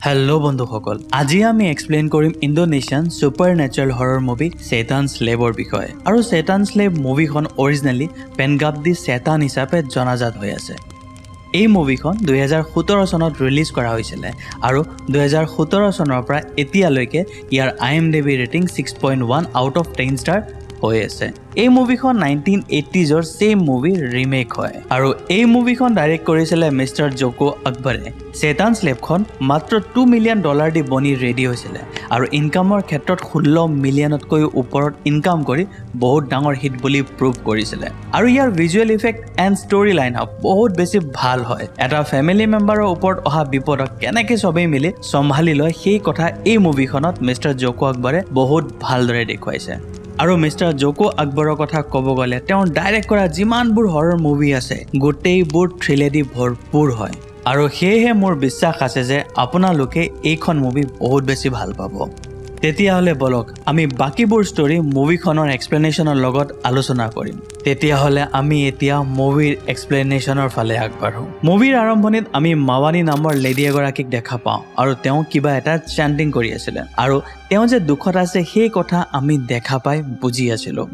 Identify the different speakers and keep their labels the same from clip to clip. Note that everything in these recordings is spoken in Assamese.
Speaker 1: हेलो बंधुসকল আজি আমি এক্সপ্লেইন কৰিম ইন্দোনেছিয়ান সুপাৰনেচাৰেল হৰৰ মুভি সেতান স্লেভৰ বিষয়ে আৰু সেতান স্লেভ মুভিখন অৰিজিনালি পেনগাবদি সেতান হিচাপে জনাজাত হৈ আছে এই মুভিখন 2017 চনত ৰিলিজ কৰা হৈছিল আৰু 2017 চনৰ পৰা এতিয়ালৈকে ইয়াৰ IMDb rating 6.1 out of 10 star হৈ আছে এই মুভিখন 1980s ৰ সেম মুভি ৰিমেক হয় আৰু এই মুভিখন ডাইৰেক্ট কৰিছিল মিস্টাৰ জোকো আকবৰে সেতান স্লেভখন মাত্ৰ $2 মিলিয়ন দি বনি ৰেডি হৈছিল আৰু ইনকামৰ ক্ষেত্ৰত 16 মিলিয়নতকৈ ওপৰত ইনকাম কৰি বহুত ডাঙৰ হিট বুলি প্ৰুভ কৰিছিল আৰু ইয়াৰ visual effect and story line up বহুত বেছি ভাল হয় এটা ফ্যামিলি মেম্বাৰৰ ওপৰত অহা বিপদক কেনেকৈ সবেই মিলি সম্ভালি লয় সেই কথা এই মুভিখনত মিস্টাৰ জোকো আকবৰে বহুত ভালদৰে দেখুৱাইছে আৰু মিস্টাৰ জোকো আকবৰৰ কথা ক'ব গ'লে তেওঁ ডাইৰেক্ট কৰা যিমানবোৰ হৰৰ মুভি আছে গোটেইবোৰ থ্ৰিলেদি ভৰপুৰ হয় আৰু সেয়েহে মোৰ বিশ্বাস আছে যে আপোনালোকে এইখন মুভি বহুত বেছি ভাল পাব তেতিয়াহলে বলক আমি বাকিবোৰ ষ্টৰী মুভিখনৰ এক্সপ্লেনেশ্যনৰ লগত আলোচনা কৰিম তেতিয়াহলে আমি এতিয়া মুভিৰ এক্সপ্লেনেশ্যনৰ ফালে আগবাঢ়ো মুভিৰ আৰম্ভণিত আমি মাৱানী নামৰ লেডি এগৰাকীক দেখা পাওঁ আৰু তেওঁ কিবা এটা চেণ্টিং কৰি আছিল আৰু তেওঁ যে দুখত আছে সেই কথা আমি দেখা পাই বুজি আছিলো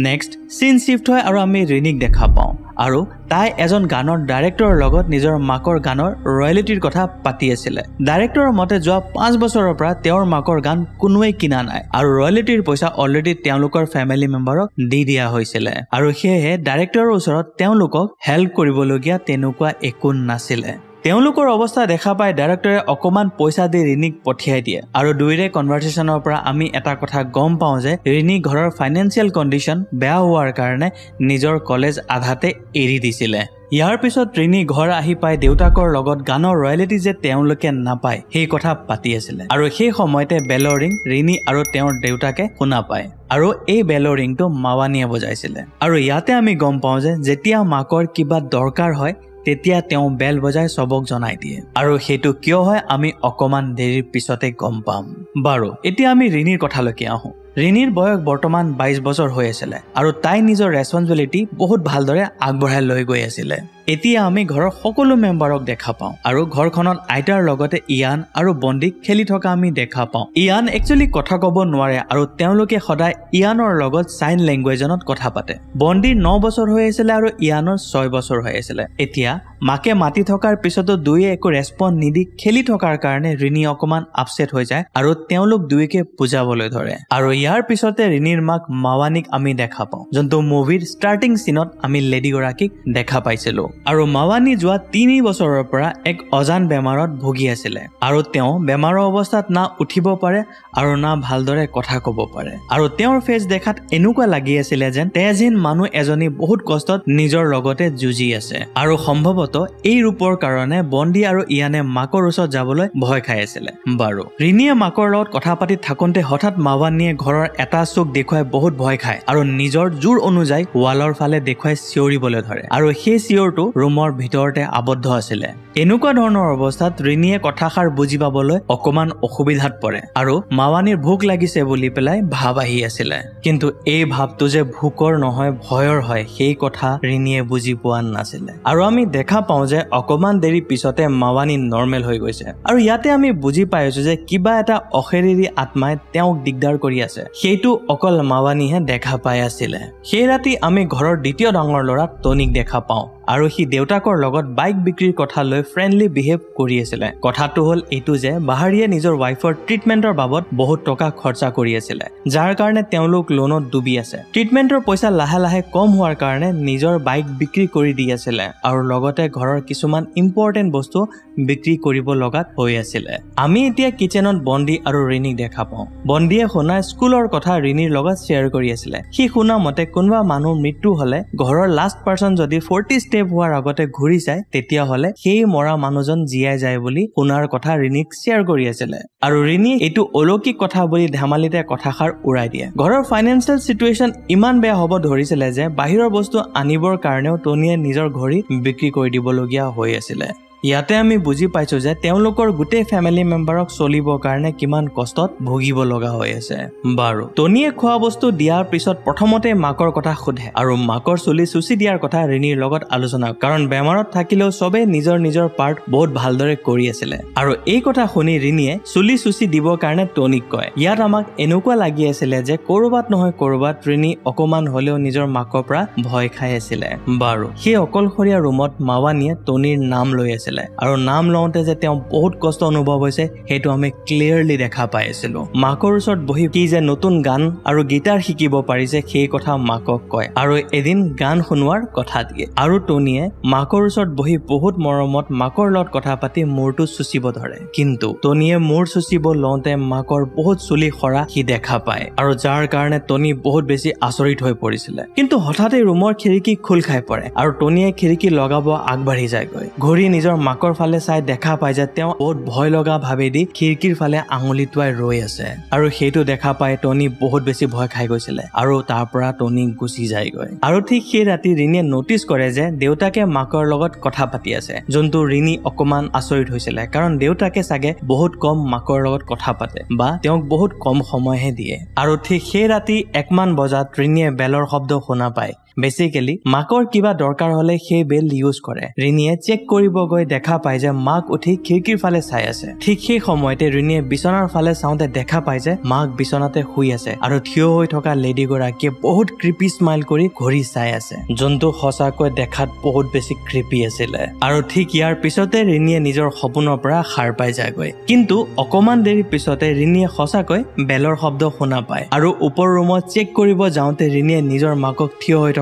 Speaker 1: নেক্সট সিন শিফট হয় আৰু আমি ৰিনিক দেখা পাওঁ আৰু তাই এজন গানৰ ডাইৰেক্টৰৰ লগত নিজৰ মাকৰ গানৰ ৰয়্যালিটিৰ কথা পাতি আছিল ডাইৰেক্টৰৰ মতে যোৱা 5 বছৰৰ পৰা তেওঁৰ মাকৰ গান কোনোৱে কিনা নাই আৰু ৰয়্যালিটিৰ পইচা অলৰেডি তেওঁলোকৰ ফ্যামিলি মেম্বাৰক দি দিয়া হৈছিল আৰু সেয়ে ডাইৰেক্টৰৰ ওচৰত তেওঁলোকক হেল্প কৰিবলগীয়া তেনেকুৱা একো নাছিল তেওঁলোকৰ অৱস্থা দেখা পাই ডাইৰেক্টৰে অকমান পইচা দি ৰিনিক পঠিয়াই দিয়ে আৰু দুইৰে কনভাৰসেচনৰ পৰা আমি এটা কথা গম পাওঁ যে ৰিনি ঘৰৰ ফাইনান্সিয়াল কণ্ডিশ্যন বেয়া হোৱাৰ কাৰণে নিজৰ কলেজ আধাতে এৰি দিছিল ইয়াৰ পিছত ৰিনি ঘৰ আহি পাই দেউতাকৰ লগত গানৰ ৰয়্যালিটি যে তেওঁলোকে নাপায় সেই কথা পাতি আছিল আৰু সেই সময়তে বেলৰ ৰিং ৰিনি আৰু তেওঁৰ দেউতাকে শুনা পায় আৰু এই বেলৰ ৰিংটো মাৱানীয়ে বজাইছিল আৰু ইয়াতে আমি গম পাওঁ যে যেতিয়া মাকৰ কিবা দৰকাৰ হয় তেতিয়া তেওঁ বেল বজাই সবক জনাই দিয়ে আৰু হেতু কিয় হয় আমি অকমান দেৰিৰ পিছতে গম পাম বাৰু এতিয়া আমি ৰিনিৰ কথালৈকে আহো ৰিনিৰ বয়স বৰ্তমান 22 বছৰ হৈ আছিল আৰু তাই নিজৰ ৰেসপন্সিবিলিটি বহুত ভালদৰে আগবঢ়াই লৈ গৈ আছিল এতিয়া আমি ঘৰৰ সকলো মেম্বাৰক দেখা পাওঁ আৰু ঘৰখনত আইতাৰ লগতে ইয়ান আৰু বন্দিক খেলি থকা আমি দেখা পাওঁ ইয়ান একচুয়ালি কথা ক'ব নোৱাৰে আৰু তেওঁলোকে সদায় ইয়ানৰ লগত সাইন ল্যাঙ্গুৱেজত কথা পাতে বন্দিৰ 9 বছৰ হৈ আছিল আৰু ইয়ানৰ 6 বছৰ হৈ আছিল এতিয়া মাকে মাতি থকাৰ পিছতো দুয়ে একো ৰেসপন্স নিদি খেলি থকাৰ কাৰণে ৰিনি অকমান আপসেট হৈ যায় আৰু তেওঁলোক দুইকে বুজাবলৈ ধৰে আৰু ইয়াৰ পিছতে ৰিনিৰ মাক মাৱানীক আমি দেখা পাওঁ যোনটো মুভিৰ ষ্টাৰ্টিং সিনত আমি লেডি গৰাকীক দেখা পাইছিলো আৰু মাৱানী যোৱা 3 বছৰৰ পৰা এক অজান বেমাৰত ভুগি আছিল আৰু তেওঁ বেমাৰৰ অৱস্থাত না উঠিব পাৰে আৰু না ভালদৰে কথা ক'ব পাৰে আৰু তেওঁৰ ফেচ দেখাত এনেকুৱা লাগি আছিল যেন তেজহীন মানুহ এজনী বহুত কষ্টত নিজৰ লগতে যুঁজি আছে আৰু সম্ভৱত এই ৰূপৰ কাৰণে বন্দি আৰু ইয়ানে মাকৰ ওচৰত যাবলৈ ভয় খাই আছিল বাৰু ৰিনিয়ে মাকৰ লগত কথা পাতি থাকোঁতে হঠাৎ মাৱানীয়ে ঘৰৰ এটা চোক দেখুৱাই বহুত ভয় খায় আৰু নিজৰ জোৰ অনুযায়ী ওয়ালৰ ফালে দেখুৱাই চিঞৰিবলৈ ধৰে আৰু সেই চিঞৰটো ৰুমৰ ভিতৰতে আবদ্ধ আছিল এনেকুৱা ধৰণৰ অৱস্থাত ৰিনিয়ে কথাষাৰ বুজি পাবলৈ অকমান অসুবিধাত পৰে আৰু মাৱানীৰ ভোক লাগিছে বুলি পেলাই ভাব আহি আছিল কিন্তু এই ভাবটো যে ভোকৰ নহয় ভয়ৰ হয় সেই কথা ৰিনিয়ে বুজি পোৱা নাছিল আৰু আমি দেখা পাওঁ যে অকমান দেৰি পিছতে মাৱানী নৰ্মেল হৈ গৈছে আৰু ইয়াতে আমি বুজি পাইছো যে কিবা এটা অখেৰিৰি আত্মাই তেওঁক দিগদাৰ কৰি আছে সেইটো অকল মাৱানীহে দেখা পাই আছিল সেই ৰাতি আমি ঘৰৰ দ্বিতীয় ডাঙৰ ল'ৰা টনিক দেখা পাওঁ আৰু সি দেউতাকৰ লগত বাইক বিক্ৰীৰ কথা লৈ ফ্ৰেন্ডলি বিহেভ কৰি আছিল কথাটো হল এইটো যে বাহাৰীয়ে নিজৰ ওয়াইফৰ ট্ৰিটমেন্টৰ বাবদ বহুত টকা খৰচা কৰি আছিল যাৰ কাৰণে তেওঁলোক লোনত ডুবি আছে ট্ৰিটমেন্টৰ পইচা লাহে লাহে কম হোৱাৰ কাৰণে নিজৰ বাইক বিক্ৰী কৰি দি আছিল আৰু লগতে ঘৰৰ কিছুমান ইম্পৰ্টেন্ট বস্তু বিক্ৰী কৰিব লগাত হৈ আছিল আমি এতিয়া কিচেনত বন্দি আৰু ৰিনিক দেখা পাওঁ বন্দিয়ে শুনা স্কুলৰ কথা ৰিনিৰ লগত শ্বেয়াৰ কৰি আছিল সি শুনা মতে কোনোবা মানুহ মৃত্যু হলে ঘৰৰ লাষ্ট পাৰ্সন যদি 40 ষ্টেপ হোৱাৰ আগতে ঘূৰি যায় তেতিয়া হলে সেই মৰা মানুহজন জিয়াই যায় বুলি শুনাৰ কথা ৰিনিক শ্বেয়াৰ কৰি আছিল আৰু ৰিনি এইটো অলৌকিক কথা বুলি ধেমালিতে কথাষাৰ উৰাই দিয়ে ঘৰৰ ফাইনান্সিয়েল সিচুৱেচন ইমান বেয়া হ'ব ধৰিছিল যে বাহিৰৰ বস্তু আনিবৰ কাৰণেও টনিয়ে নিজৰ ঘড়ী বিক্ৰী কৰি দিবলগীয়া হৈ আছিল ইয়াতে আমি বুজি পাইছো যে তেওঁলোকৰ গোটেই ফ্যামিলি মেম্বাৰক চলিবৰ কাৰণে কিমান কষ্টত ভুগিব লগা হৈ আছে। বাৰু টনিয়ে খোৱা বস্তু দিয়াৰ পিছত প্ৰথমতে মাকৰ কথা সোধে আৰু মাকৰ চুলি চুচি দিয়াৰ কথা ৰিনিৰ লগত আলোচনা, কাৰণ বেমাৰত থাকিলেও সবে নিজৰ নিজৰ পাৰ্ট বহুত ভালদৰে কৰি আছিলে। আৰু এই কথা শুনি ৰিনিয়ে চুলি চুচি দিবৰ কাৰণে টনিক কয়। ইয়াত আমাক এনেকুৱা লাগি আছিলে যে কৰবাত নহয় কৰবাত ৰিনি অকমান হলেও নিজৰ মাকৰ পৰা ভয় খাই আছিলে। বাৰু সেই অকলশৰীয়া ৰুমত মাৱানীয়ে টনিৰ নাম লৈ আছিলে আৰু নাম লওঁতে যে তেওঁ বহুত কষ্ট অনুভৱ হৈছে সেইটো আমি ক্লিয়াৰলি দেখা পাই আছিলো। মাকৰ ওচৰত বহি কি যে নতুন গান আৰু গিটাৰ শিকিব পাৰিছে সেই কথা মাকক কয় আৰু এদিন গান শুনোৱাৰ কথা দিয়ে। আৰু টনিয়ে মাকৰ ওচৰত বহি বহুত মৰমত মাকৰ লগত কথা পাতি মূৰটো চুচিব ধৰে, কিন্তু টনিয়ে মূৰ চুচিব লওঁতে মাকৰ বহুত চুলি সৰা সি দেখা পায় আৰু যাৰ কাৰণে টনি বহুত বেছি আচৰিত হৈ পৰিছিলে। কিন্তু হঠাতে ৰুমৰ খিৰিকী খোল খাই পৰে আৰু টনিয়ে খিৰিকী লগাব আগবাঢ়ি যায়গৈ। ঘূৰি নিজৰ মাকৰ ফালে চাই দেখা পায় যে তেওঁ বহুত ভয় লগা ভাবেদি খিৰিকীৰ ফালে আঙুলি টোৱাই ৰৈ আছে আৰু সেইটো দেখা পাই টনি বহুত বেছি ভয় খাই গৈছিলে আৰু তাৰ পৰা টনি গুচি যায়গৈ। আৰু ঠিক সেই ৰাতি ৰিনিয়ে নটিচ কৰে যে দেউতাকে মাকৰ লগত কথা পাতি আছে, যোনটো ৰিনি অকমান আচৰিত হৈছিলে, কাৰণ দেউতাকে চাগে বহুত কম মাকৰ লগত কথা পাতে বা তেওঁক বহুত কম সময়হে দিয়ে। আৰু ঠিক সেই ৰাতি 1 মান বজাত ৰিনিয়ে বেলৰ শব্দ শুনা পায়। বেসিক্যালি মাকৰ কিবা দৰকাৰ হলে সেই বেল ইউজ কৰে। ৰিনিয়ে চেক কৰিব গৈ দেখা পায় যে মাক উঠি খিৰিকীৰ ফালে চাই আছে। ঠিক সেই সময়তে ৰিনিয়ে বিছনাৰ ফালে চাওঁতে দেখা পায় যে মাক বিছনাতে শুই আছে আৰু থিয় হৈ থকা লেডি গৰাকীয়ে বহুত ক্ৰিপি স্মাইল কৰি ঘূৰি চাই আছে, যোনটো সঁচাকৈ দেখাত বহুত বেছি ক্ৰিপি আছিলে। আৰু ঠিক ইয়াৰ পিছতে ৰিনিয়ে নিজৰ সপোনৰ পৰা সাৰ পাই যায়গৈ। কিন্তু অকমান দেৰি পিছতে ৰিনিয়ে সঁচাকৈ বেলৰ শব্দ শুনা পায় আৰু ওপৰ ৰুমত চেক কৰিব যাওঁতে ৰিনিয়ে নিজৰ মাকক থিয় হৈ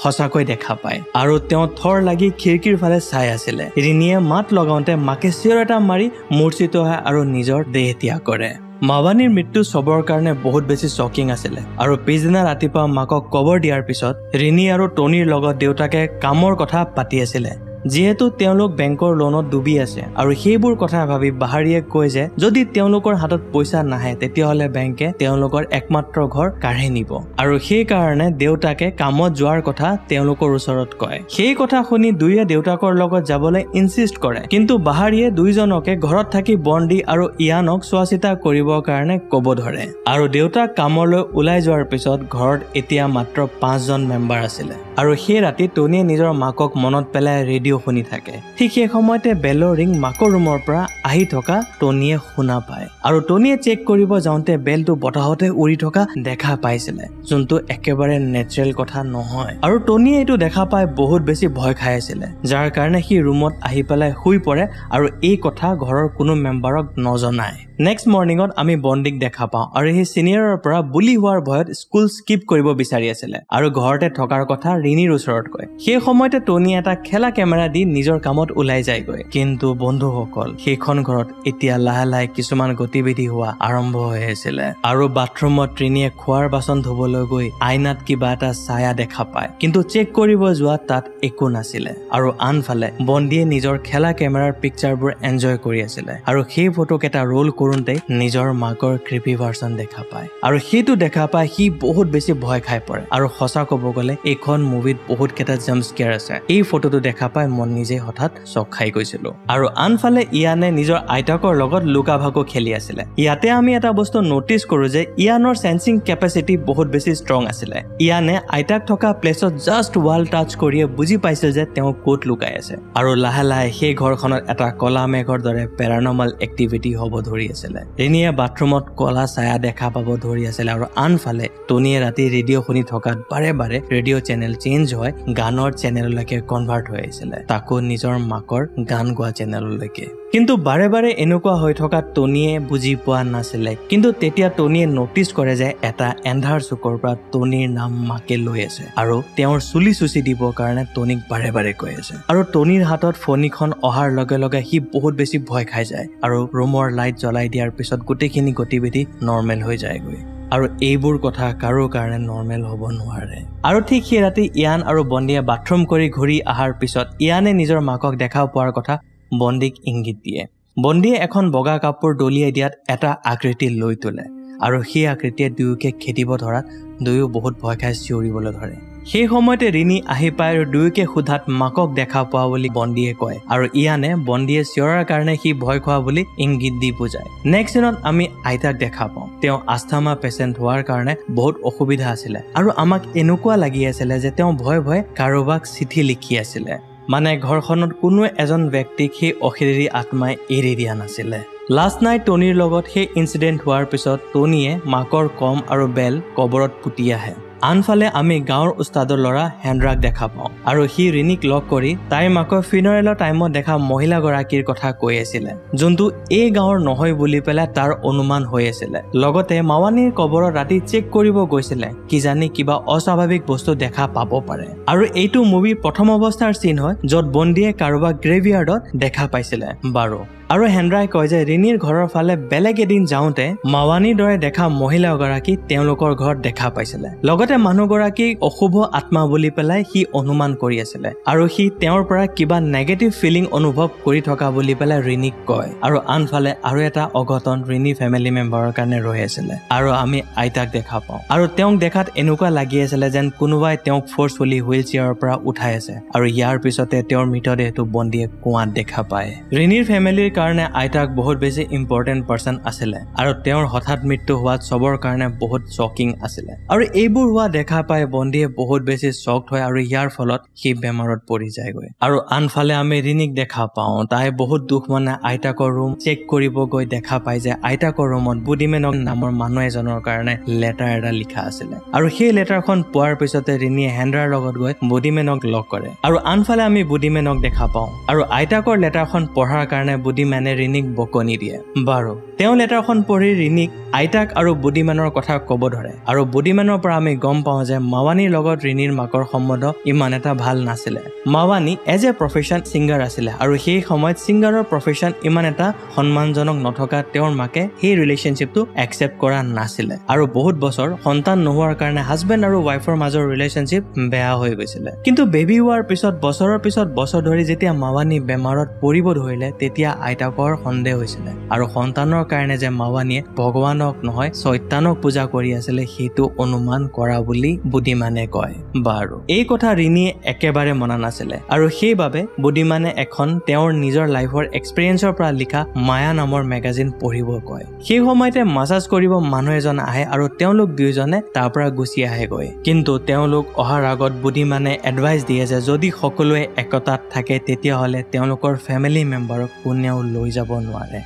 Speaker 1: সঁচাকৈ দেখা পায় আৰু তেওঁ থৰ লাগি খিৰিকীৰ ফালে চাই আছিলে। ৰিনিয়ে মাত লগাওঁতে মাকে চিঞৰ এটা মাৰি মূৰ্ছিত হয় আৰু নিজৰ দেহ ত্যাগ কৰে। মাৱানীৰ মৃত্যু চবৰ কাৰণে বহুত বেছি শ্বকিং আছিলে আৰু পিছদিনা ৰাতিপুৱা মাকক কবৰ দিয়াৰ পিছত ৰিনি আৰু টনিৰ লগত দেউতাকে কামৰ কথা পাতি আছিলে। যিহেতু তেওঁলোক বেংকৰ লোনত ডুবি আছে আৰু সেইবোৰ কথা ভাবি বাহাৰীয়ে কয় যে যদি তেওঁলোকৰ হাতত পইচা নাহে তেতিয়াহলে বেংকে তেওঁলোকৰ একমাত্ৰ ঘৰ কাঢ়ি নিব আৰু সেই কাৰণে দেউতাকে কামত যোৱাৰ কথা তেওঁলোকৰ ওচৰত কয়। সেই কথা শুনি দুয়ে দেউতাকৰ লগত যাবলৈ ইনচিষ্ট কৰে, কিন্তু বাহাৰীয়ে দুইজনকে ঘৰত থাকি বন্দি আৰু ইয়ানক চোৱা চিতা কৰিবৰ কাৰণে কব ধৰে। আৰু দেউতাক কামলৈ ওলাই যোৱাৰ পিছত ঘৰত এতিয়া মাত্ৰ 5 জন মেম্বাৰ আছিলে আৰু সেই ৰাতি টনিয়ে নিজৰ মাকক মনত পেলাই ৰেডিঅ' শুনি থাকে। ঠিক সেই সময়তে বেলৰ ৰিং মাকৰ ৰুমৰ পৰা আহি থকা টনিয়ে শুনা পায় আৰু টনিয়ে চেক কৰিব যাওঁতে বেলটো বতাহতে উৰি থকা দেখা পাইছিলে, যোনটো একেবাৰে নেচাৰেল কথা নহয়। আৰু টনিয়ে এইটো দেখা পাই বহুত বেছি ভয় খাই আছিলে, যাৰ কাৰণে সি ৰুমত আহি পেলাই শুই পৰে আৰু এই কথা ঘৰৰ কোনো মেম্বাৰক নজনায়। নেক্সট মৰ্নিঙত আমি বন্দিক দেখা পাওঁ আৰু সেই চিনিয়ৰৰ পৰা বুলি হোৱাৰ ভয়ত স্কুল স্কিপ কৰিব বিচাৰি আছিলে আৰু ঘৰতে থকাৰ কথা ৰিনিৰ ওচৰত কয়। সেই সময়তে টনিয়ে এটা খেলা কেমেৰা দি নিজৰ কামত ওলাই যায়গৈ। কিন্তু বন্ধুসকল, সেইখন ঘৰত এতিয়া লাহে লাহে কিছুমান গতিবিধি হোৱা আৰম্ভ হৈ আছিলে আৰু বাথৰুমত ৰিনিয়ে খোৱাৰ বাচন ধুবলৈ গৈ আইনাত কিবা এটা ছায়া দেখা পায়, কিন্তু চেক কৰিব যোৱা তাত একো নাছিলে। আৰু আনফালে বন্দিয়ে নিজৰ খেলা কেমেৰাৰ পিকচাৰবোৰ এনজয় কৰি আছিলে আৰু সেই ফটোকেইটা ৰোল কৰোঁতে নিজৰ মাকৰ ক্ৰিপি ভাৰ্চন দেখা পায় আৰু সেইটো দেখা পাই সি বহুত বেছি ভয় খাই পৰে। আৰু সঁচা ক'ব গ'লে এইখন মুভিত বহুত কেইটা জাম্প স্কেয়াৰ আছে। এই ফটোটো দেখা পাই মই নিজে হঠাৎ চক খাই গৈছিলো। আৰু আনফালে ইয়ানে নিজৰ আইতাকৰ লগত লুকা ভাকু খেলি আছিলে। ইয়াতে আমি এটা বস্তু নটিচ কৰো যে ইয়ানৰ সেন্সিং কেপাচিটি বহুত বেছি ষ্ট্ৰং আছিলে। ইয়ানে আইতাক থকা প্লেচত জাষ্ট ৱাল টাচ কৰিয়ে বুজি পাইছিল যে তেওঁ ক'ত লুকাই আছে আৰু লাহে লাহে সেই ঘৰখনত এটা কলা মেঘৰ দৰে পেৰানৰ্মেল এক্টিভিটি হ'ব ধৰি আছিলে। ৰিনিয়ে বাথৰুমত কলা ছায়া দেখা পাব ধৰি আছিলে আৰু আনফালে টনিয়ে ৰাতি ৰেডিঅ' শুনি থকাত বাৰে বাৰে ৰেডিঅ' চেনেল চেঞ্জ হৈ গানৰ চেনেললৈকে কনভাৰ্ট হৈ আহিছিলে, তাকো নিজৰ মাকৰ গান গোৱা চেনেললৈকে। কিন্তু বাৰে বাৰে এনেকুৱা হৈ থকা টনিয়ে বুজি পোৱা নাছিলে। কিন্তু তেতিয়া টনিয়ে নটিচ কৰে যে এটা এন্ধাৰ চুকৰ পৰা টনিৰ নাম মাকে লৈ আছে আৰু তেওঁৰ চুলি চুচি দিবৰ কাৰণে টনিক বাৰে বাৰে কৈ আছে। আৰু টনিৰ হাতত ফোনখন অহাৰ লগে লগে সি বহুত বেছি ভয় খাই যায় আৰু ৰুমৰ লাইট জ্বলাই দিয়াৰ পিছত গোটেইখিনি গতিবিধি নৰ্মেল হৈ যায়গৈ। আৰু এইবোৰ কথা কাৰো কাৰণে নৰ্মেল হ'ব নোৱাৰে। আৰু ঠিক সেই ৰাতি ইয়ান আৰু বন্দিয়ে বাথৰুম কৰি ঘূৰি অহাৰ পিছত ইয়ানে নিজৰ মাকক দেখা পোৱাৰ কথা বন্দিক ইংগিত দিয়ে। বন্দিয়ে এখন বগা কাপোৰ দলিয়াই দিয়াত এটা আকৃতি লৈ তোলে আৰু সেই আকৃতিয়ে দুয়োকে খেদিব ধৰাত দুয়ো বহুত ভয় খাই চিঞৰিবলৈ ধৰে। সেই সময়তে ৰিনি আহি পায় আৰু দুয়োকে সোধাত মাকক দেখা পোৱা বুলি বন্দীয়ে কয় আৰু ইয়ানে বন্দীয়ে চিঞৰাৰ কাৰণে সি ভয় খোৱা বুলি ইংগিত দি বুজায়। নেক্সট দিনত আমি আইতাক দেখা পাওঁ। তেওঁ আস্থামা পেচেণ্ট হোৱাৰ কাৰণে বহুত অসুবিধা আছিলে আৰু আমাক এনেকুৱা লাগি আছিলে যে তেওঁ ভয়ে ভয়ে কাৰোবাক চিঠি লিখি আছিলে। মানে ঘৰখনত কোনো এজন ব্যক্তিক সেই অশৰীৰী আত্মাই এৰি দিয়া নাছিলে। লাষ্ট নাইট টনিৰ লগত সেই ইনচিডেণ্ট হোৱাৰ পিছত টনিয়ে মাকৰ কম আৰু বেল কবৰত পুতি আহে। আনফালে আমি গাঁৱৰ উস্তাদৰ ল'ৰা হেনৰাক দেখা পাওঁ আৰু সি ৰিনিক লগ কৰি তাইৰ মাকৰ ফিনাৰেলৰ টাইমত দেখা মহিলাগৰাকীৰ কথা কৈ আছিলে, যোনটো এই গাঁৱৰ নহয় বুলি পেলাই তাৰ অনুমান হৈ আছিলে। লগতে মাৱানীৰ কবৰত ৰাতি চেক কৰিব গৈছিলে, কিজানি কিবা অস্বাভাৱিক বস্তু দেখা পাব পাৰে। আৰু এইটো মুভিৰ প্ৰথম অৱস্থাৰ চিন হয় য'ত বন্দীয়ে কাৰোবাক গ্ৰেভয়াৰ্ডত দেখা পাইছিলে বাৰু। আৰু হেনৰাই কয় যে ৰিনিৰ ঘৰৰ ফালে বেলেগ এদিন যাওঁতে মাৱানীৰ দৰে দেখা মহিলাগৰাকী তেওঁলোকৰ ঘৰত দেখা পাইছিলে। লগতে মানুহগৰাকী অশুভ আত্মা বুলি পেলাই সি অনুমান কৰি আছিলে আৰু সি তেওঁৰ পৰা কিবা নেগেটিভ ফিলিং অনুভৱ কৰি থকা বুলি পেলাই ৰিনিক কয়। আৰু আনফালে আৰু এটা অঘটন ৰিনি ফেমিলি মেম্বাৰৰ কাৰণে ৰৈ আছিলে আৰু আমি আইতাক দেখা পাওঁ আৰু তেওঁক দেখাত এনেকুৱা লাগি আছিলে যেন কোনোবাই তেওঁক ফ'ৰ্চফুলি হুইল চেয়াৰৰ পৰা উঠাই আছে আৰু ইয়াৰ পিছতে তেওঁৰ মৃতদেহটো বন্দীয়ে কুঁৱাত দেখা পায়। ৰিনিৰ ফেমিলিৰ কাৰণে আইতাক বহুত বেছি ইম্পৰ্টেণ্ট পাৰ্চন আছিলে আৰু তেওঁৰ হঠাৎ মৃত্যু হোৱাত চবৰ কাৰণে বহুত শ্বকিং আছিলে আৰু এইবোৰ হোৱা দেখা পাই বন্দীয়ে বহুত বেছি শ্বকড হয় আৰু ইয়াৰ ফলত সি বেমাৰত পৰি যায়গৈ। আৰু আনফালে আমি ৰিনিক দেখা পাওঁ, তাই বহুত দুখ মানে আইতাকৰ ৰুম চেক কৰিব গৈ দেখা পায় যে আইতাকৰ ৰুমত বুডিমেনক নামৰ মানুহ এজনৰ কাৰণে লেটাৰ এটা লিখা আছিলে আৰু সেই লেটাৰখন পোৱাৰ পিছতে ৰিনিয়ে হেনৰাৰ লগত গৈ বুডিমেনক লগ কৰে। আৰু আনফালে আমি বুডিমেনক দেখা পাওঁ আৰু আইতাকৰ লেটাৰখন পঢ়াৰ কাৰণে বুডিমেনে ৰিনিক বকনি দিয়ে বাৰু। তেওঁ লেটাৰখন পঢ়ি ৰিনিক আইতাক আৰু বুডিমেনৰ কথা ক'ব ধৰে আৰু বুডিমেনৰ পৰা আমি গম পাওঁ যে মাৱানীৰ লগত ৰিনিৰ মাকৰ সম্বন্ধ ইমান এটা ভাল নাছিলে। মাৱানী এজ এ প্ৰফেশ্যন ছিংগাৰ আছিলে আৰু সেই সময়ত ছিংগাৰৰ প্ৰফেশ্যন ইমান এটা সন্মানজনক নথকা তেওঁৰ মাকে সেই ৰিলেশ্যনশ্বিপটো একচেপ্ট কৰা নাছিলে আৰু বহুত বছৰ সন্তান নোহোৱাৰ কাৰণে হাজবেণ্ড আৰু ৱাইফৰ মাজৰ ৰিলেশ্যনশ্বিপ বেয়া হৈ গৈছিলে। কিন্তু বেবী হোৱাৰ পিছত বছৰৰ পিছত বছৰ ধৰি যেতিয়া মাৱানী বেমাৰত পৰিব ধৰিলে তেতিয়া আইতাকৰ সন্দেহ হৈছিলে আৰু সন্তানৰ কাৰণে যে মাৱানীয়ে ভগৱানক নহয় চৈতানক পূজা কৰি আছিলে সেইটো অনুমান কৰা বুলি বুডিমানে কয় বাৰু। এই কথা ৰিনিয়ে একেবাৰে মনা নাছিলে আৰু সেইবাবে বুডিমানে এখন তেওঁৰ নিজৰ লাইফৰ এক্সপিৰিয়েঞ্চৰ পৰা লিখা মায়া নামৰ মেগাজিন পঢ়িব কয়। সেই সময়তে মাছাজ কৰিব মানুহ এজন আহে আৰু তেওঁলোক দুয়োজনে তাৰ পৰা গুচি আহেগৈ। কিন্তু তেওঁলোক অহাৰ আগত বুডিমানে এডভাইচ দিয়ে যে যদি সকলোৱে একতাত থাকে তেতিয়াহ'লে তেওঁলোকৰ ফেমিলি মেম্বাৰক কোনেও লৈ যাব নোৱাৰে।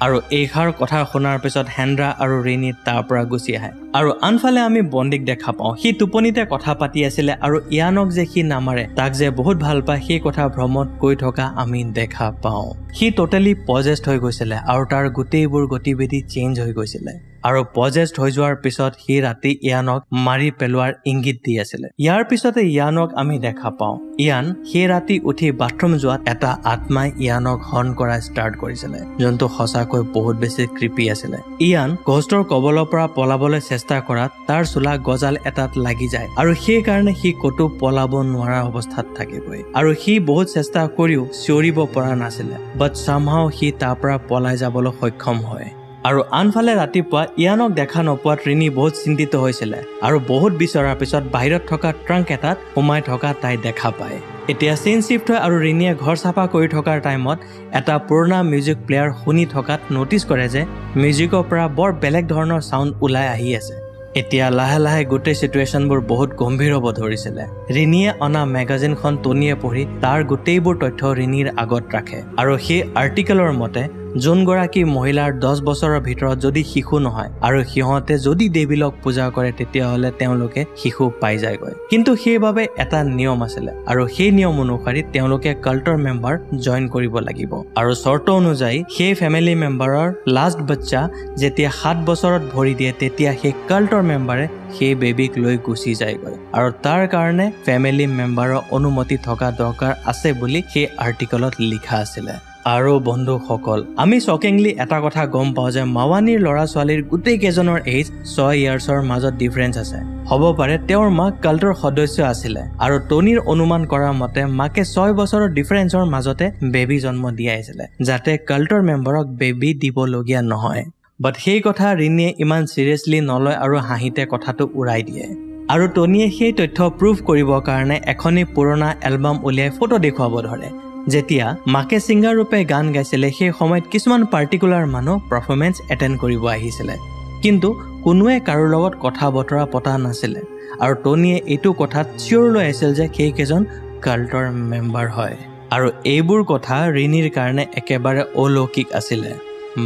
Speaker 1: আৰু এইষাৰ কথা শুনাৰ পিছত হেনৰা আৰু ৰিনি তাৰ পৰা গুচি আহে। আৰু আনফালে আমি বন্দীক দেখা পাওঁ, সি টোপনিতে কথা পাতি আছিলে আৰু ইয়ানক যে সি নামাৰে তাক যে বহুত ভাল পায় সেই কথা ভ্ৰমত কৈ থকা আমি দেখা পাওঁ। সি টোটেলি পজেষ্ট হৈ গৈছিলে আৰু তাৰ গোটেইবোৰ গতিবিধি চেঞ্জ হৈ গৈছিলে আৰু পজেষ্ট হৈ যোৱাৰ পিছত সি ৰাতি ইয়ানক মাৰি পেলোৱাৰ ইংগিত দি আছিলে। ইয়াৰ পিছতে ইয়ানক আমি দেখা পাওঁ। ইয়ান সেই ৰাতি উঠি বাথৰুম যোৱাত এটা আত্মাই ইয়ানক হৰ্ণ কৰা ষ্টাৰ্ট কৰিছিলে, যোনটো সঁচাকৈ বহুত বেছি ক্ৰিপি আছিলে। ইয়ান গষ্টৰ কবলৰ পৰা পলাবলৈ চেষ্টা কৰাত তাৰ চোলা গজাল এটাত লাগি যায় আৰু সেই কাৰণে সি ক'তো পলাব নোৱাৰা অৱস্থাত থাকেগৈ আৰু সি বহুত চেষ্টা কৰিও চিঞৰিব পৰা নাছিলে, বাট সামহাও সি তাৰ পৰা পলাই যাবলৈ সক্ষম হয়। আৰু আনফালে ৰাতিপুৱা ইয়ানক দেখা নোপোৱাত ৰিনি বহুত চিন্তিত হৈছিলে আৰু বহুত বিচৰাৰ পিছত বাহিৰত থকা ট্ৰাংক এটাত সোমাই থকা তাই দেখা পায়। এতিয়া চিন শিফ্ট হয় আৰু ৰিনিয়ে ঘৰ চাফা কৰি থকাৰ টাইমত এটা পুৰণা মিউজিক প্লেয়াৰ শুনি থকাত নটিচ কৰে যে মিউজিকৰ পৰা বৰ বেলেগ ধৰণৰ চাউণ্ড ওলাই আহি আছে। এতিয়া লাহে লাহে গোটেই চিটুৱেশ্যনবোৰ বহুত গম্ভীৰ হ'ব ধৰিছিলে। ৰিনিয়ে অনা মেগাজিনখন টনিয়ে পঢ়ি তাৰ গোটেইবোৰ তথ্য ৰিনিৰ আগত ৰাখে আৰু সেই আৰ্টিকেলৰ মতে যোনগৰাকী মহিলাৰ 10 বছৰৰ ভিতৰত যদি শিশু নহয় আৰু সিহঁতে যদি দেৱীলক পূজা কৰে তেতিয়াহ'লে তেওঁলোকে শিশু পাই যায়গৈ। কিন্তু সেইবাবে এটা নিয়ম আছিলে আৰু সেই নিয়ম অনুসৰি তেওঁলোকে কাল্টৰ মেম্বাৰ জইন কৰিব লাগিব আৰু চৰ্ত অনুযায়ী সেই ফেমিলি মেম্বাৰৰ লাষ্ট বাচ্চা যেতিয়া 7 বছৰত ভৰি দিয়ে তেতিয়া সেই কাল্টৰ মেম্বাৰে সেই বেবীক লৈ গুচি যায়গৈ আৰু তাৰ কাৰণে ফেমিলি মেম্বাৰৰ অনুমতি থকা দৰকাৰ আছে বুলি সেই আৰ্টিকেলত লিখা আছিলে। আৰু বন্ধুসকল, আমি শ্বকিংলি এটা কথা গম পাওঁ যে মাৱানীৰ ল'ৰা ছোৱালীৰ গোটেই কেইজনৰ এজ 6 ইয়াৰ্ছৰ মাজত ডিফাৰেঞ্চ আছে। হ'ব পাৰে তেওঁৰ মাক কাল্টৰ সদস্য আছিলে আৰু টনিৰ অনুমান কৰাৰ মতে মাকে 6 বছৰৰ ডিফাৰেঞ্চৰ মাজতে বেবী জন্ম দিয়াইছিলে যাতে কাল্টৰ মেম্বাৰক বেবী দিবলগীয়া নহয়। বাট সেই কথা ৰিনিয়ে ইমান চিৰিয়াছলি নলয় আৰু হাঁহিতে কথাটো উৰাই দিয়ে। আৰু টনিয়ে সেই তথ্য প্ৰুভ কৰিবৰ কাৰণে এখনি পুৰণা এলবাম উলিয়াই ফটো দেখুৱাব ধৰে যেতিয়া মাকে সিংগাৰ ৰূপে গান গাইছিলে সেই সময়ত কিছুমান পাৰ্টিকুলাৰ মানুহ পাৰফৰ্মেন্স এটেণ্ড কৰিব আহিছিলে কিন্তু কোনোৱে কাৰো লগত কথা বতৰা পতা নাছিলে আৰু টনিয়ে এইটো কথাত চিয়ৰ লৈ আছিল যে সেই কেজন কাল্টৰ মেম্বাৰ হয় আৰু এইবোৰ কথা ৰিনিৰ কাৰণে একেবাৰে অলৌকিক আছিলে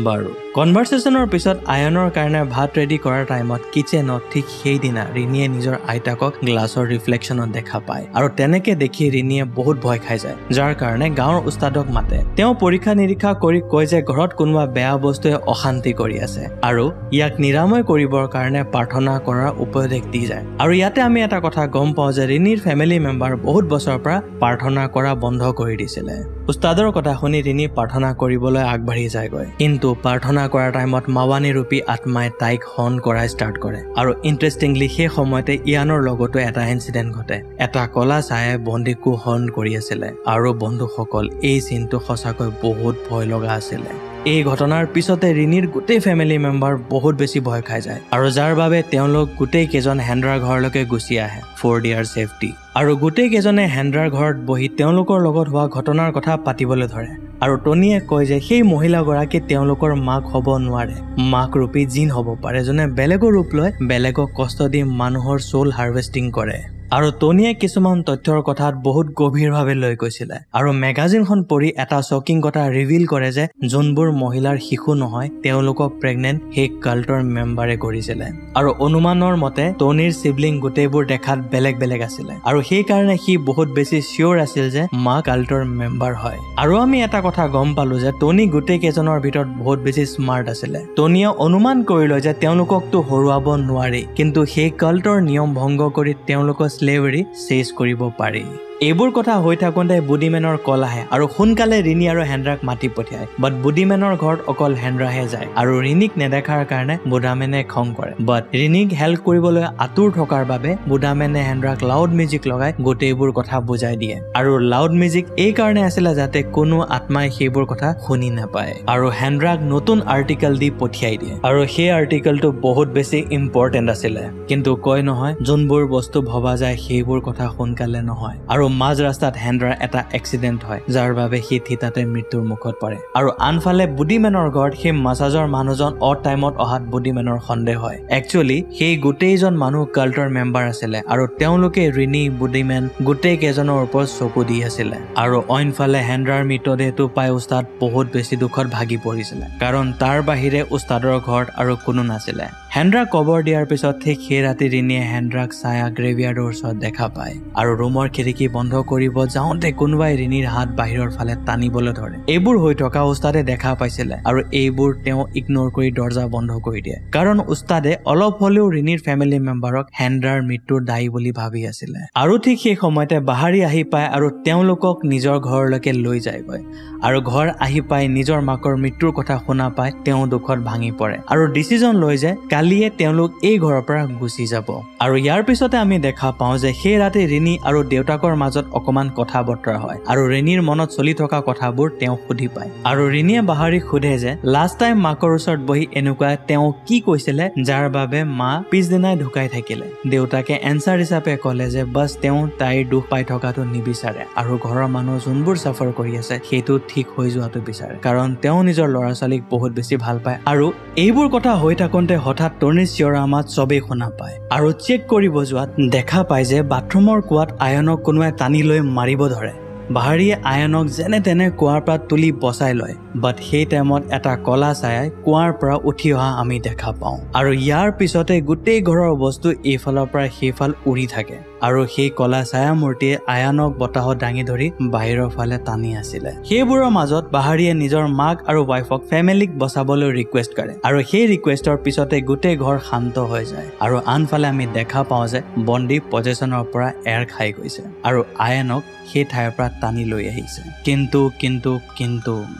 Speaker 1: বাৰু কনভাৰচেশ্যনৰ পিছত আয়নৰ কাৰণে ভাত ৰেডি কৰাৰ টাইমত কিচেনত ঠিক সেইদিনা ৰিনিয়ে নিজৰ আইতাকক গ্লাছৰ ৰিফ্লেকশ্যনত দেখা পায় আৰু তেনেকে দেখি ৰিনিয়ে বহুত ভয় খাই যায় যাৰ কাৰণে গাঁৱৰ উস্তাদক মাতে তেওঁ পৰীক্ষা নিৰীক্ষা কৰি কয় যে ঘৰত কোনোবা বেয়া বস্তুৱে অশান্তি কৰি আছে আৰু ইয়াক নিৰাময় কৰিবৰ কাৰণে প্ৰাৰ্থনা কৰাৰ উপদেশ দি যায় আৰু ইয়াতে আমি এটা কথা গম পাওঁ যে ৰিনিৰ ফেমিলি মেম্বাৰ বহুত বছৰৰ পৰা প্ৰাৰ্থনা কৰা বন্ধ কৰি দিছিলে উস্তাদৰ কথা শুনি ৰিনি প্ৰাৰ্থনা কৰিবলৈ আগবাঢ়ি যায়গৈ কিন্তু প্ৰাৰ্থনা কৰাৰ টাইমত মাৱানী ৰূপী আত্মাই তাইক হৰ্ণ কৰা ষ্টাৰ্ট কৰে আৰু ইণ্টাৰেষ্টিংলি সেই সময়তে ইয়ানৰ লগতো এটা ইনচিডেণ্ট ঘটে এটা কলা ছায়াই বন্দীকো হৰ্ণ কৰি আছিলে আৰু বন্ধুসকল এই চিনটো সঁচাকৈ বহুত ভয় লগা আছিলে এই ঘটনাৰ পিছতে ৰিনিৰ গোটেই ফেমিলি মেম্বাৰ বহুত বেছি ভয় খাই যায় আৰু যাৰ বাবে তেওঁলোক গোটেই কেইজন হেন্দ্ৰাৰ ঘৰলৈকে গুচি আহে ফৰ দিয়াৰ ছেফটি আৰু গোটেই কেইজনে হেন্দ্ৰাৰ ঘৰত বহি তেওঁলোকৰ লগত হোৱা ঘটনাৰ কথা পাতিবলৈ ধৰে আৰু টনিয়ে কয় যে সেই মহিলাগৰাকী তেওঁলোকৰ মাক হ'ব নোৱাৰে মাক ৰূপী জিন হ'ব পাৰে যোনে বেলেগৰ ৰূপ লৈ বেলেগক কষ্ট দি মানুহৰ সোল হাৰ্ভেষ্টিং কৰে আৰু টনিয়ে কিছুমান তথ্যৰ কথাত বহুত গভীৰভাৱে লৈ গৈছিলে আৰু মেগাজিনখন পঢ়ি এটা শ্বকিং কথা ৰিভিল কৰে যে যোনবোৰ মহিলাৰ শিশু নহয় তেওঁলোকক প্ৰেগনেণ্ট সেই কাল্টৰ মেম্বাৰে কৰিছিলে আৰু অনুমানৰ মতে টনিৰ সিবলিং গোটেইবোৰ দেখাত বেলেগ বেলেগ আছিলে আৰু সেইকাৰণে সি বহুত বেছি চিয়ৰ আছিল যে মা কাল্টৰ মেম্বাৰ হয় আৰু আমি এটা কথা গম পালো যে টনি গোটেই কেইজনৰ ভিতৰত বহুত বেছি স্মাৰ্ট আছিলে টনিয়ে অনুমান কৰিলে যে তেওঁলোককতো হৰুৱাব নোৱাৰি কিন্তু সেই কাল্টৰ নিয়ম ভংগ কৰি তেওঁলোকক স্লেভাৰী চেজ কৰিব পাৰি এইবোৰ কথা হৈ থাকোঁতে বুডিমেনৰ কল আহে আৰু সোনকালে ৰিনি আৰু হেন্দ্ৰাক মাতি পঠিয়ায় বাট বুডিমেনৰ ঘৰত অকল হেন্দ্ৰাহে যায় আৰু ৰিনিক নেদেখাৰ কাৰণে বুডামেনে খং কৰে বাট ৰিনিক হেল্প কৰিবলৈ আতুৰ থকাৰ বাবে বুডামেনে হেন্দ্ৰাক লাউড মিউজিক লগাই গোটেইবোৰ কথা বুজাই দিয়ে আৰু লাউড মিউজিক এই কাৰণে আছিলে যাতে কোনো আত্মাই সেইবোৰ কথা শুনি নাপায় আৰু হেন্দ্ৰাক নতুন আৰ্টিকেল দি পঠিয়াই দিয়ে আৰু সেই আৰ্টিকেলটো বহুত বেছি ইম্পৰ্টেণ্ট আছিলে কিন্তু কয় নহয় যোনবোৰ বস্তু ভবা যায় সেইবোৰ কথা সোনকালে নহয় আৰু মাজ ৰাস্তাত হেন্দ্ৰাৰ এটা এক্সিডেণ্ট হয় যাৰ বাবে সি থিতাতে মৃত্যুৰ মুখত পৰে আৰু আনফালে বুডিমেনৰ ঘৰত সেই মাছাজৰ মানুহজন অড টাইমত অহাত বুডিমেনৰ সন্দেহ হয় একচুৱেলি সেই গোটেইজন মানুহ কাল্টৰ মেম্বাৰ আছিলে আৰু তেওঁলোকে ৰিনি বুডিমেন গোটেই কেইজনৰ ওপৰত চকু দি আছিলে আৰু অইনফালে হেন্দ্ৰাৰ মৃতদেহটো পাই উস্তাদ বহুত বেছি দুখত ভাগি পৰিছিলে কাৰণ তাৰ বাহিৰে উস্তাদৰ ঘৰত আৰু কোনো নাছিলে হেন্দ্ৰাক কবৰ দিয়াৰ পিছত ঠিক সেই ৰাতি ৰিনিয়ে হেন্দ্ৰাক ছায়া গ্ৰেভিয়াৰ্ডৰ ওচৰত দেখা পায় আৰু ৰুমৰ খিৰিকী বন্ধ কৰিব যাওঁতে কোনোবাই ৰিনিৰ হাত বাহিৰৰ ফালে টানিবলৈ ধৰে এইবোৰ হৈ থকা উস্তাদে দেখা পাইছিলে আৰু এইবোৰ তেওঁ ইগনোৰ কৰি দৰ্জা বন্ধ কৰি দিয়ে কাৰণ উস্তাদে অলপ হলেও ৰিনিৰ ফেমিলি মেম্বাৰক হেন্দ্ৰাৰ মৃত্যুৰ দায়ী বুলি ভাবি আছিলে আৰু ঠিক সেই সময়তে বাহাৰী আহি পায় আৰু তেওঁলোকক নিজৰ ঘৰলৈকে লৈ যায়গৈ আৰু ঘৰ আহি পাই নিজৰ মাকৰ মৃত্যুৰ কথা শুনা পাই তেওঁ দুখত ভাঙি পৰে আৰু ডিচিজন লৈ যে কালিয়ে তেওঁলোক এই ঘৰৰ পৰা গুচি যাব আৰু ইয়াৰ পিছতে আমি দেখা পাওঁ যে সেই ৰাতি ৰিনি আৰু দেউতাকৰ মাজত অকমান কথা বতৰা হয় আৰু ৰিনিৰ মনত চলি থকা কথাবোৰ তেওঁ সুধি পায় আৰু ৰিনিয়ে বাহাৰীক সোধে যে লাষ্ট টাইম মাকৰ ওচৰত বহি এনেকুৱা তেওঁ কি কৈছিলে যাৰ বাবে মা পিছদিনাই ঢুকাই থাকিলে দেউতাকে এনচাৰ হিচাপে ক'লে যে বাছ তেওঁ তাইৰ দুখ পাই থকাটো নিবিচাৰে আৰু ঘৰৰ মানুহ যোনবোৰ চাফাৰ কৰি আছে সেইটো ঠিক হৈ যোৱাটো বিচাৰে কাৰণ তেওঁ নিজৰ ল'ৰা ছোৱালীক বহুত বেছি ভাল পায় আৰু এইবোৰ কথা হৈ থাকোঁতে হঠাৎ টনিৰ চিঞৰা মাত চবেই শুনা পায় আৰু চেক কৰিব যোৱাত দেখা পায় যে বাথৰুমৰ কুৱাত আয়নক কোনোবাই টানি লৈ মাৰিব ধৰে বাহাৰীয়ে আয়নক যেনে তেনে কুৱাৰ পৰা তুলি বচাই লয় বাট সেই টাইমত এটা কলা ছায়াই কুৱাৰ পৰা উঠি অহা আমি দেখা পাওঁ আৰু ইয়াৰ পিছতে গোটেই ঘৰৰ বস্তু এইফালৰ পৰা সেইফাল উৰি থাকে আৰু সেই কলা ছায়া মূৰ্তিয়ে আয়নক বতাহত দাঙি ধৰি বাহিৰৰ ফালে টানি আছিলে সেইবোৰৰ মাজত বাহাৰীয়ে নিজৰ মাক আৰু ৱাইফক ফেমিলিক বচাবলৈ ৰিকুৱেষ্ট কৰে আৰু সেই ৰিকুৱেষ্টৰ পিছতে গোটেই ঘৰ শান্ত হৈ যায় আৰু আনফালে আমি দেখা পাওঁ যে বন্দী পজেশ্যনৰ পৰা এৰ খাই গৈছে আৰু আয়নক সেই ঠাইৰ পৰা টানি লৈ আহিছে কিন্তু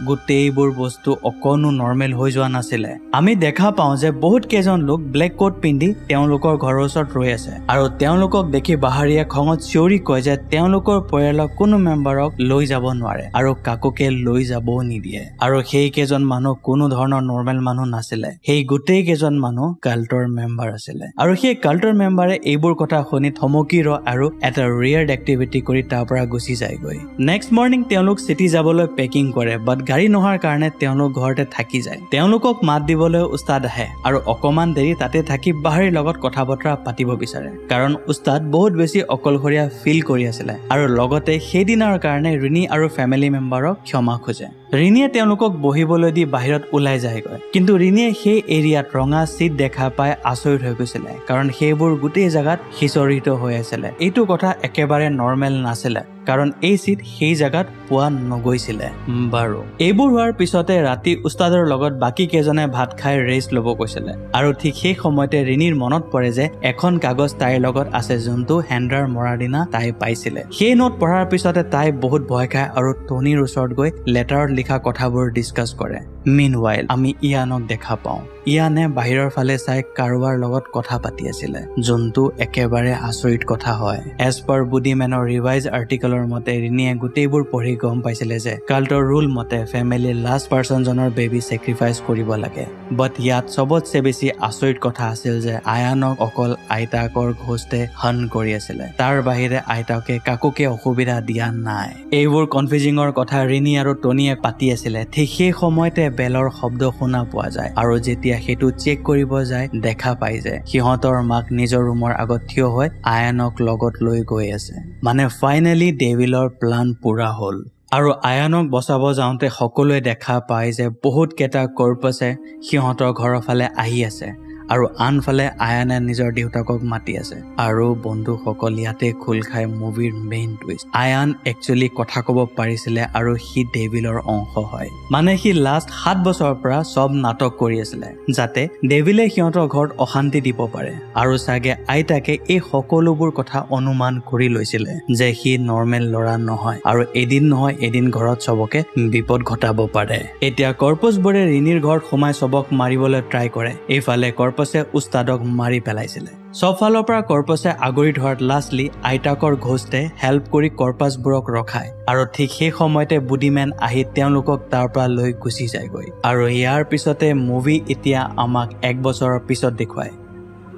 Speaker 1: গোটেইবোৰ বস্তু অকণো নৰ্মেল হৈ যোৱা নাছিলে আমি দেখা পাওঁ যে বহুত কেইজন লোক ব্লেক কোট পিন্ধি তেওঁলোকৰ ঘৰৰ ওচৰত ৰৈ আছে আৰু তেওঁলোকক দেখি বাহাৰীয়ে খঙত চিঞৰি কয় যে তেওঁলোকৰ পৰিয়ালৰ কোনো মেম্বাৰক লৈ যাব নোৱাৰে আৰু কাকোকে লৈ যাবও নিদিয়ে আৰু সেই কেইজন মানুহ কোনো ধৰণৰ নৰ্মেল মানুহ নাছিলে সেই গোটেই কেইজন মানুহ কাল্টৰ মেম্বাৰ আছিলে আৰু সেই কাল্টৰ মেম্বাৰে এইবোৰ কথা শুনি থমকি ৰয় আৰু এটা ৰিয়াৰ্ড এক্টিভিটি কৰি তাৰ পৰা গুচি যায়গৈ নেক্সট মৰ্নিং তেওঁলোক চিটি যাবলৈ পেকিং কৰে বাট গাড়ী নোহোৱাৰ কাৰণে তেওঁলোক ঘৰতে থাকি যায় তেওঁলোকক মাত দিবলৈ উস্তাদ আহে আৰু অকমান দেৰি তাতে থাকি বাহাৰীৰ লগত কথা বতৰা পাতিব বিচাৰে কাৰণ উস্তাদ বহুত বেছি অকলশৰীয়া ফিল কৰি আছিলে আৰু লগতে সেইদিনৰ কাৰণে ৰিনি আৰু ফেমিলি মেম্বাৰক ক্ষমা খোজে ৰিনিয়ে তেওঁলোকক বহিবলৈ দি বাহিৰত ওলাই যায়গৈ কিন্তু ৰিনিয়ে সেই এৰিয়াত ৰঙা চিট দেখা পাই আচৰিত হৈ গৈছিলে কাৰণ সেইবোৰ গোটেই জাগাত সিঁচৰিত হৈ আছিলে এইটো কথা একেবাৰে নৰ্মেল নাছিলে কাৰণ এই চিট সেই জাগাত পোৱা নগৈছিলে বাৰু এইবোৰ হোৱাৰ পিছতে ৰাতি উস্তাদৰ লগত বাকী কেইজনে ভাত খাই ৰেষ্ট ল'ব কৈছিলে আৰু ঠিক সেই সময়তে ৰিনিৰ মনত পৰে যে এখন কাগজ তাইৰ লগত আছে যোনটো হেণ্ডাৰ মৰাৰ দিনা তাই পাইছিলে সেই নোট পঢ়াৰ পিছতে তাই বহুত ভয় খায় আৰু টনিৰ ওচৰত গৈ লেটাৰত লিখা কথাবোৰ ডিছকাছ কৰে মিনৱাইল আমি ইয়ানক দেখা পাওঁ ইয়ানে বাহিৰৰ ফালে চাই কাৰোবাৰ লগত কথা পাতি আছিলে যোনটো একেবাৰে আচৰিত কথা হয় এজ পাৰ বুডিমেনৰ ৰিভাইজ আৰ্টিকেলৰ মতে ৰিনিয়ে গোটেইবোৰ পঢ়ি গম পাইছিলে যে কাল্টৰ ৰুল মতে ফেমিলিৰ লাষ্ট পাৰ্চনজনৰ বেবী চেক্ৰিফাইচ কৰিব লাগে বাট ইয়াত চবতছে বেছি আচৰিত কথা আছিল যে আয়ানক অকল আইতাকৰ ঘোষ্টে হন কৰি আছিলে তাৰ বাহিৰে আইতাকে কাকোকে অসুবিধা দিয়া নাই এইবোৰ কনফিউজিঙৰ কথা ৰিনি আৰু টনিয়ে পাতি আছিলে ঠিক সেই সময়তে বেলৰ শব্দ শুনা পোৱা যায় আৰু যেতিয়া সেইটো চেক কৰিব যায় দেখা পাই যে সিহঁতৰ মাক নিজৰ ৰুমৰ আগত থিয় হৈ আয়ানক লগত লৈ গৈ আছে মানে ফাইনেলি ডেভিলৰ প্লান পুৰা হ'ল আৰু আয়ানক বচাব যাওঁতে সকলোৱে দেখা পায় যে বহুত কেইটা কৰ্পছে সিহঁতৰ ঘৰৰ ফালে আহি আছে আৰু আনফালে আয়ানে নিজৰ দেউতাকক মাতি আছে আৰু বন্ধুসকল ইয়াতে খোল খাই মুভিৰ মেইন টুইষ্ট আয়ান একচুৱেলি কথা ক'ব পাৰিছিলে আৰু সি ডেভিলৰ অংশ হয় মানে সি লাষ্ট 7 বছৰৰ পৰা সব নাটক কৰি আছিলে যাতে ডেভিলে সিহঁতৰ ঘৰত অশান্তি দিব পাৰে আৰু চাগে আইতাকে এই সকলোবোৰ কথা অনুমান কৰি লৈছিলে যে সি নৰ্মেল ল'ৰা নহয় আৰু এদিন নহয় এদিন ঘৰত সবকে বিপদ ঘটাব পাৰে এতিয়া কৰ্পছবোৰে ৰিনিৰ ঘৰত সোমাই সবক মাৰিবলৈ ট্ৰাই কৰে এইফালে কৰ্পছে উস্তাদক মাৰি পেলাইছিলে সব ফালৰ পৰা কৰ্পছে আগৰি ধৰাত লাষ্টলি আইতাকৰ ঘোষ্টে হেল্প কৰি কৰ্পাছবোৰক ৰখায় আৰু ঠিক সেই সময়তে বুডিমেন আহি তেওঁলোকক তাৰ পৰা লৈ গুচি যায়গৈ আৰু ইয়াৰ পিছতে মুভি এতিয়া আমাক 1 বছৰৰ পিছত দেখুৱায়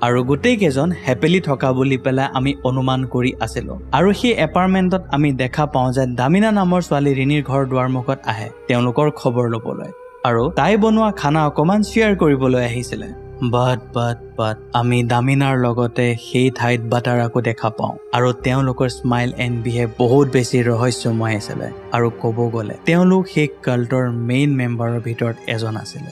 Speaker 1: আৰু গোটেই কেইজন হেপিলি থকা বুলি পেলাই আমি অনুমান কৰি আছিলো আৰু সেই এপাৰ্টমেণ্টত আমি দেখা পাওঁ যে দামিনা নামৰ ছোৱালী ৰিনিৰ ঘৰ দুৱাৰমুখত আহে তেওঁলোকৰ খবৰ ল'বলৈ আৰু তাই বনোৱা খানা অকমান শ্বেয়াৰ কৰিবলৈ আহিছিলে বাট আমি দামিনাৰ লগতে সেই ঠাইত বাটাৰাকো দেখা পাওঁ আৰু তেওঁলোকৰ স্মাইল এণ্ড বিহেভ বহুত বেছি ৰহস্যময় আছিলে আৰু ক'ব গ'লে তেওঁলোক সেই কাল্টৰ মেইন মেম্বাৰৰ ভিতৰত এজন আছিলে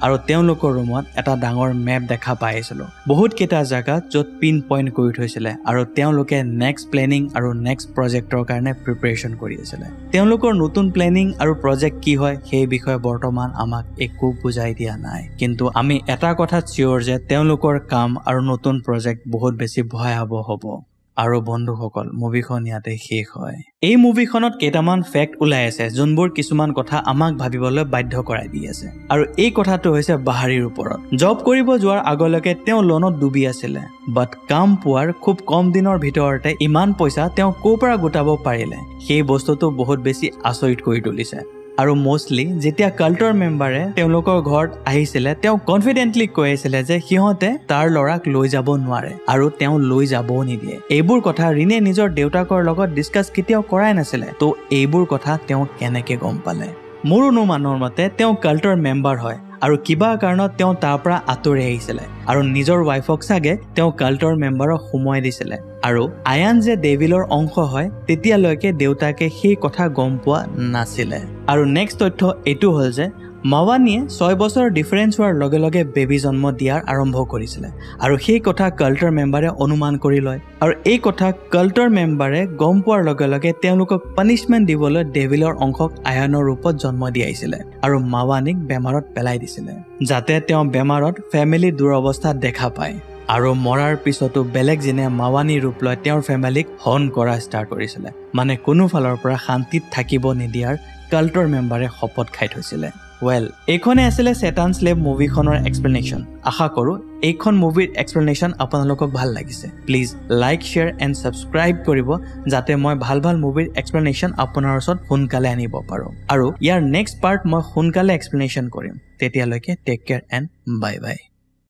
Speaker 1: আৰু তেওঁলোকৰ ৰুমত এটা ডাঙৰ মেপ দেখা পাইছিলো বহুত কেইটা জায়গা য'ত পিন পইণ্ট কৰি থৈছিলে আৰু তেওঁলোকে নেক্সট প্লেনিং আৰু নেক্সট প্ৰজেক্টৰ কাৰণে প্ৰিপাৰেচন কৰি আছিলে তেওঁলোকৰ নতুন প্লেনিং আৰু প্ৰজেক্ট কি হয় সেই বিষয়ে বৰ্তমান আমাক একো বুজাই দিয়া নাই কিন্তু আমি এটা কথা চিয়ৰ যে তেওঁলোকৰ কাম আৰু নতুন প্ৰজেক্ট বহুত বেছি ভয়াৱহ হ'ব আৰু বন্ধুসকল মুভিখন ইয়াতে শেষ হয় এই মুভিখনত কেইটামান ফেক্ট ওলাই আছে যোনবোৰ কিছুমান কথা আমাক ভাবিবলৈ বাধ্য কৰাই দি আছে আৰু এই কথাটো হৈছে বাহাৰীৰ ওপৰত জব কৰিব যোৱাৰ আগলৈকে তেওঁ লোনত ডুবি আছিলে বাট কাম পোৱাৰ খুব কম দিনৰ ভিতৰতে ইমান পইচা তেওঁ ক'ৰ পৰা গোটাব পাৰিলে সেই বস্তুটো বহুত বেছি আচৰিত কৰি তুলিছে আৰু মোষ্টলি যেতিয়া কাল্টৰ মেম্বাৰে তেওঁলোকৰ ঘৰত আহিছিলে তেওঁ কনফিডেন্টলি কৈ আছিলে যে সিহঁতে তাৰ ল'ৰাক লৈ যাব নোৱাৰে আৰু তেওঁ লৈ যাবও নিদিয়ে এইবোৰ কথা ৰিনে নিজৰ দেউতাকৰ লগত ডিছকাছ কেতিয়াও কৰাই নাছিলে তো এইবোৰ কথা তেওঁ কেনেকে গম পালে মোৰ অনুমানৰ মতে তেওঁ কাল্টৰ মেম্বাৰ হয় আৰু কিবা কাৰণত তেওঁ তাৰ পৰা আঁতৰি আহিছিলে আৰু নিজৰ ৱাইফক চাগে তেওঁ কাল্টৰ মেম্বাৰক সোমোৱাই দিছিলে আৰু আয়ান যে ডেভিলৰ অংশ হয় তেতিয়ালৈকে দেউতাকে সেই কথা গম পোৱা নাছিলে আৰু নেক্সট তথ্য এইটো হ'ল যে মাৱানীয়ে 6 বছৰ ডিফাৰেন্স হোৱাৰ লগে লগে বেবী জন্ম দিয়াৰ আৰম্ভ কৰিছিলে আৰু সেই কথা কাল্টৰ মেম্বাৰে অনুমান কৰি লয় আৰু এই কথা কাল্টৰ মেম্বাৰে গম পোৱাৰ লগে লগে তেওঁলোকক পানিশমেন্ট দিবলৈ ডেভিলৰ অংশক আয়ানৰ ৰূপত জন্ম দিয়াইছিলে আৰু মাৱানীক বেমাৰত পেলাই দিছিলে যাতে তেওঁ বেমাৰত ফেমিলি দুৰৱস্থা দেখা পায় আৰু মৰাৰ পিছতো বেলেগ জিনে মাৱানী ৰূপ লৈ তেওঁৰ ফেমিলিক হন কৰা ষ্টাৰ্ট কৰিছিলে মানে কোনো ফালৰ পৰা শান্তিত থাকিব নিদিয়াৰ কাল্টৰ মেম্বাৰে শপত খাই থৈছিলে ৱেল এইখনে আছিলে চেটান স্লেভ মুভিখনৰ এক্সপ্লেনেশ্যন আশা কৰোঁ এইখন মুভিৰ এক্সপ্লেনেশ্যন আপোনালোকক ভাল লাগিছে please like share and subscribe কৰিব যাতে মই ভাল ভাল মুভিৰ এক্সপ্লেনেশ্যন আপোনাৰ ওচৰত সোনকালে আনিব পাৰোঁ আৰু ইয়াৰ নেক্সট পাৰ্ট মই সোনকালে এক্সপ্লেনেশ্যন কৰিম তেতিয়ালৈকে take care and bye by